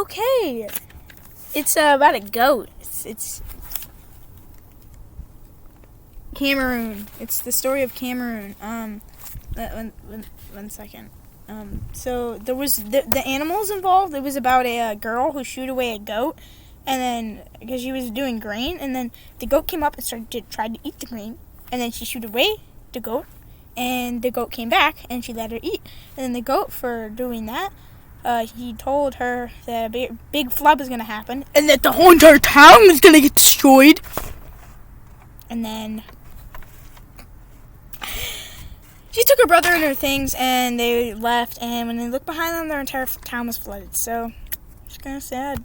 Okay. It's about a goat. It's Cameroon. It's the story of Cameroon. One second. So there was the animals involved. It was about a girl who shooed away a goat, and then because she was doing grain, and then the goat came up and tried to eat the grain, and then she shoot away the goat, and the goat came back and she let her eat, and then the goat, for doing that, he told her that a big flood was gonna happen, and that the whole entire town was gonna get destroyed, and then she took her brother and her things, and they left, and when they looked behind them, their entire town was flooded. So, it's kind of sad.